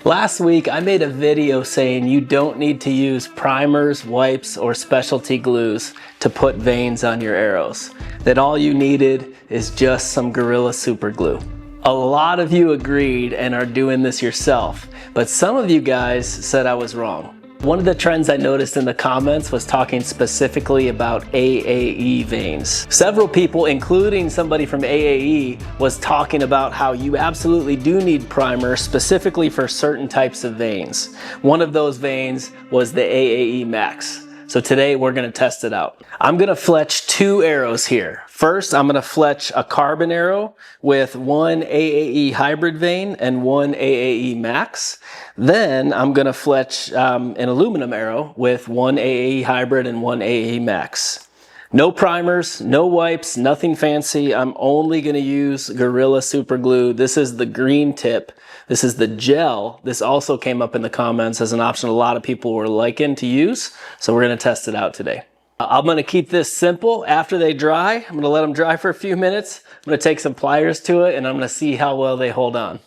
Last week I made a video saying you don't need to use primers, wipes, or specialty glues to put vanes on your arrows. That all you needed is just some Gorilla Super Glue. A lot of you agreed and are doing this yourself, but some of you guys said I was wrong. One of the trends I noticed in the comments was talking specifically about AAE vanes. Several people, including somebody from AAE, was talking about how you absolutely do need primer specifically for certain types of vanes. One of those vanes was the AAE Max. So today we're gonna test it out. I'm gonna fletch two arrows here. First, I'm gonna fletch a carbon arrow with one AAE hybrid vane and one AAE Max. Then I'm gonna fletch an aluminum arrow with one AAE hybrid and one AAE Max. No primers, no wipes, nothing fancy. I'm only gonna use Gorilla Super Glue. This is the green tip. This is the gel. This also came up in the comments as an option a lot of people were liking to use. So we're gonna test it out today. I'm gonna keep this simple. After they dry, I'm gonna let them dry for a few minutes. I'm gonna take some pliers to it and I'm gonna see how well they hold on.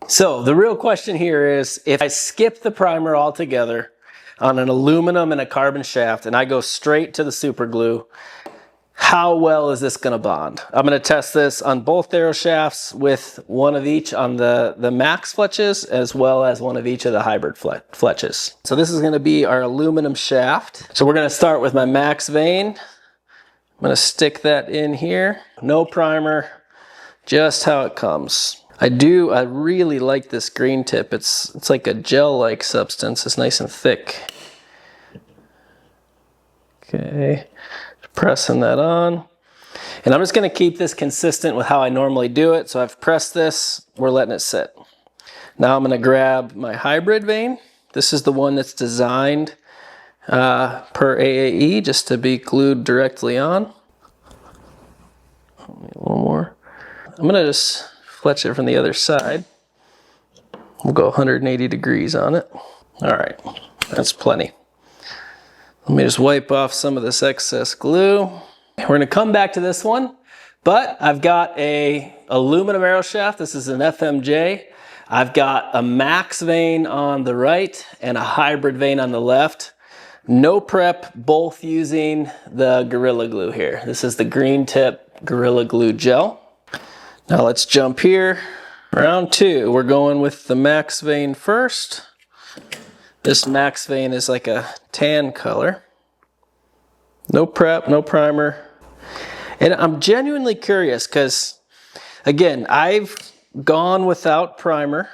So the real question here is, if I skip the primer altogether on an aluminum and a carbon shaft and I go straight to the super glue, how well is this gonna bond? I'm gonna test this on both arrow shafts with one of each on the Max fletches as well as one of each of the hybrid fletches. So this is gonna be our aluminum shaft. So we're gonna start with my Max vane. I'm gonna stick that in here. No primer, just how it comes. I really like this green tip. It's like a gel-like substance. It's nice and thick. Okay, pressing that on. And I'm just gonna keep this consistent with how I normally do it. So I've pressed this, we're letting it sit. Now I'm gonna grab my hybrid vane. This is the one that's designed per AAE, just to be glued directly on. A little more. I'm gonna just fletch it from the other side. We'll go 180 degrees on it. All right, that's plenty. Let me just wipe off some of this excess glue. We're gonna come back to this one, but I've got a aluminum arrow shaft. This is an FMJ. I've got a Max vane on the right and a hybrid vane on the left. No prep, both using the Gorilla Glue here. This is the green tip Gorilla Glue gel. Now let's jump here. Round two, we're going with the Max vane first. This Max vane is like a tan color. No prep, no primer. And I'm genuinely curious because, again, I've gone without primer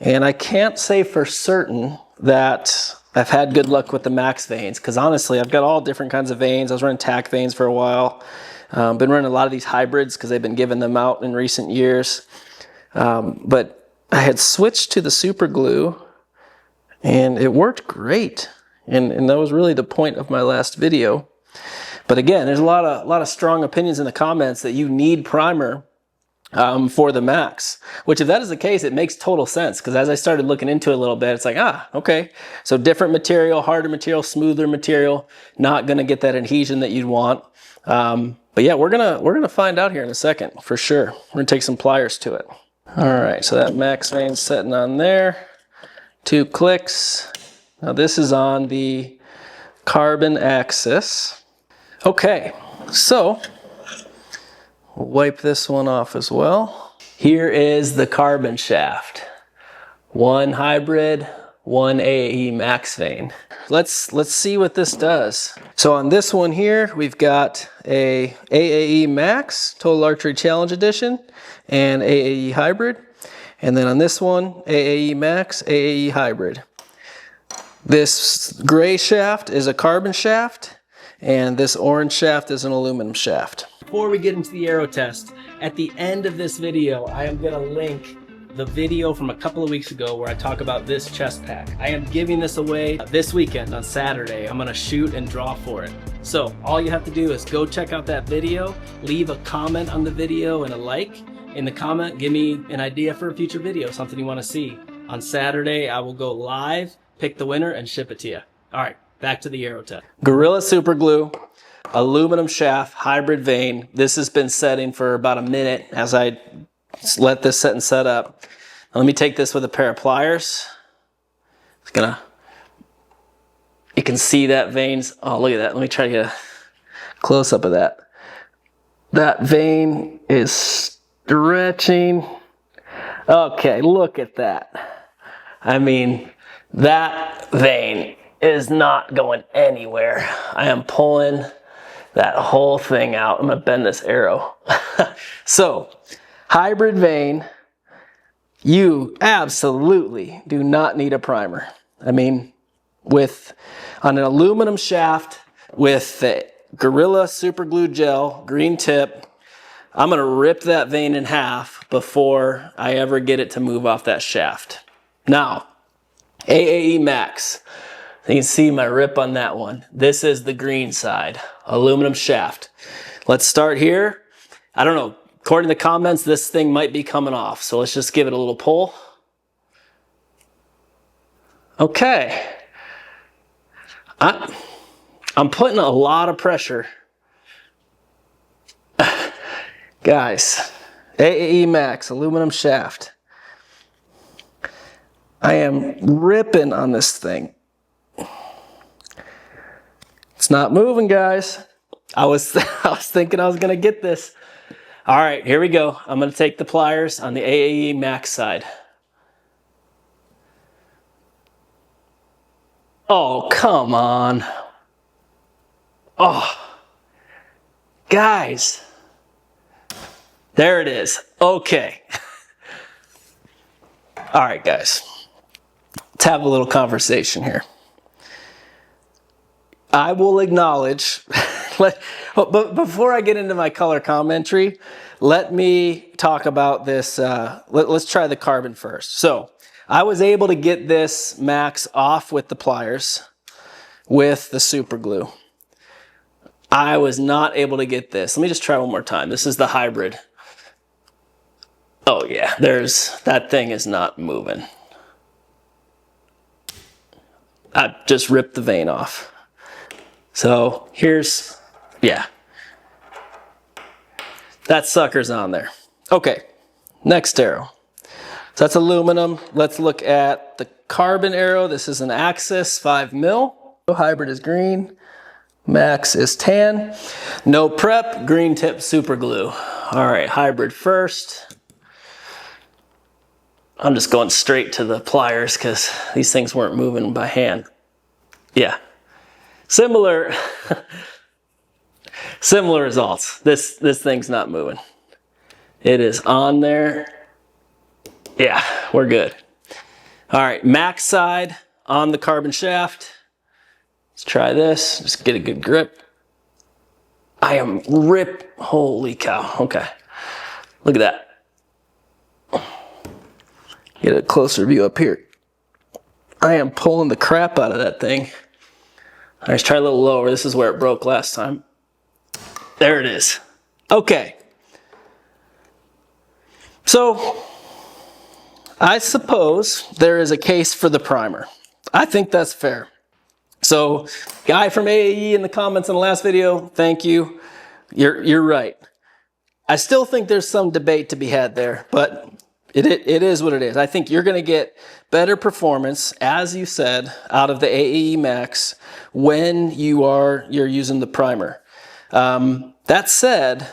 and I can't say for certain that I've had good luck with the Max vanes, because honestly, I've got all different kinds of vanes. I was running tack vanes for a while. Been running a lot of these hybrids because they've been giving them out in recent years. But I had switched to the super glue and it worked great. And that was really the point of my last video. But again, there's a lot of strong opinions in the comments that you need primer for the Max, which if that is the case, it makes total sense, because as I started looking into it a little bit, it's like, okay. So different material, harder material, smoother material, not gonna get that adhesion that you'd want. But yeah, we're gonna find out here in a second for sure. We're gonna take some pliers to it. All right, so that Max vane's setting on there. 2 clicks. Now this is on the carbon axis. Okay, so we'll wipe this one off as well. Here is the carbon shaft. One hybrid, one AAE Max vane. Let's see what this does. So on this one here, we've got a AAE Max, Total Archery Challenge Edition, and AAE Hybrid. And then on this one, AAE Max, AAE Hybrid. This gray shaft is a carbon shaft, and this orange shaft is an aluminum shaft. Before we get into the arrow test, at the end of this video, I am gonna link the video from a couple of weeks ago where I talk about this chest pack. I am giving this away this weekend on Saturday. I'm gonna shoot and draw for it. So all you have to do is go check out that video, leave a comment on the video and a like. In the comment, give me an idea for a future video, something you wanna see. On Saturday, I will go live, pick the winner and ship it to you. All right, back to the arrow test. Gorilla Super Glue, aluminum shaft, hybrid vane. This has been setting for about a minute as I let this set and set up. Let me take this with a pair of pliers. It's gonna, you can see that veins. Oh, look at that. Let me try to get a close up of that. That vein is stretching. Okay, look at that. I mean, that vein is not going anywhere. I am pulling that whole thing out. I'm gonna bend this arrow. So, hybrid vein, you absolutely do not need a primer. I mean, on an aluminum shaft with the Gorilla Super Glue Gel, green tip, I'm gonna rip that vein in half before I ever get it to move off that shaft. Now, AAE Max, you can see my rip on that one. This is the green side, aluminum shaft. Let's start here. I don't know, according to the comments, this thing might be coming off, so let's just give it a little pull. Okay. I'm putting a lot of pressure. Guys, AAE Max, aluminum shaft. I am ripping on this thing. It's not moving, guys. I was thinking I was gonna get this. All right, here we go. I'm gonna take the pliers on the AAE Max side. Oh, come on. Oh, guys. There it is. Okay. All right, guys. Let's have a little conversation here. I will acknowledge, but before I get into my color commentary, let me talk about this. Let's try the carbon first. So I was able to get this Max off with the pliers with the super glue. I was not able to get this. Let me just try one more time. This is the hybrid. Oh yeah, that thing is not moving. I just ripped the vein off. So here's, yeah. That sucker's on there. Okay, next arrow. So that's aluminum. Let's look at the carbon arrow. This is an Axis 5 mil. Hybrid is green. Max is tan. No prep, green tip super glue. All right, hybrid first. I'm just going straight to the pliers because these things weren't moving by hand. Yeah, similar results. This thing's not moving. It is on there. Yeah, we're good. All right, Max side on the carbon shaft. Let's try this, just get a good grip. I am holy cow, okay. Look at that. Get a closer view up here. I am pulling the crap out of that thing. Let's try a little lower. This is where it broke last time. There it is. Okay. So, I suppose there is a case for the primer. I think that's fair. So, guy from AAE in the comments in the last video, thank you. You're right. I still think there's some debate to be had there, but it is what it is. I think you're going to get better performance, as you said, out of the AAE Max when you're using the primer. That said,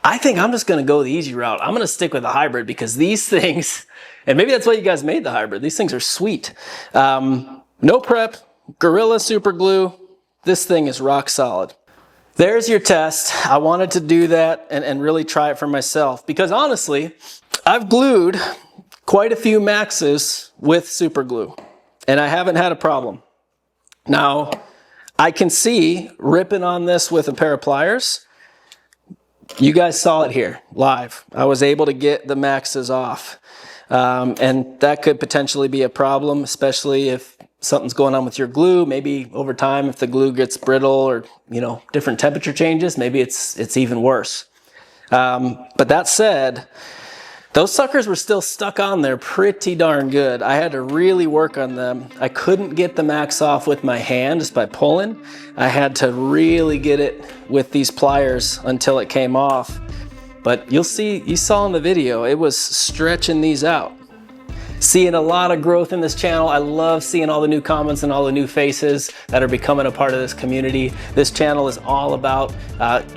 I think I'm just going to go the easy route. I'm going to stick with the hybrid because these things, and maybe that's why you guys made the hybrid, these things are sweet. No prep, Gorilla Super Glue, this thing is rock solid. There's your test. I wanted to do that and really try it for myself because honestly, I've glued quite a few Maxes with super glue and I haven't had a problem. Now, I can see ripping on this with a pair of pliers. You guys saw it here live. I was able to get the Maxes off. And that could potentially be a problem, especially if something's going on with your glue. Maybe over time, if the glue gets brittle or, different temperature changes, maybe it's even worse. But that said, those suckers were still stuck on there pretty darn good. I had to really work on them. I couldn't get the Max off with my hand just by pulling. I had to really get it with these pliers until it came off. But you saw in the video, it was stretching these out. Seeing a lot of growth in this channel. I love seeing all the new comments and all the new faces that are becoming a part of this community. This channel is all about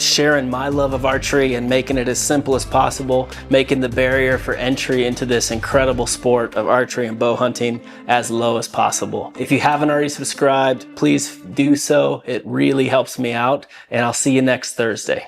sharing my love of archery and making it as simple as possible, making the barrier for entry into this incredible sport of archery and bow hunting as low as possible. If you haven't already subscribed, please do so. It really helps me out, and I'll see you next Thursday.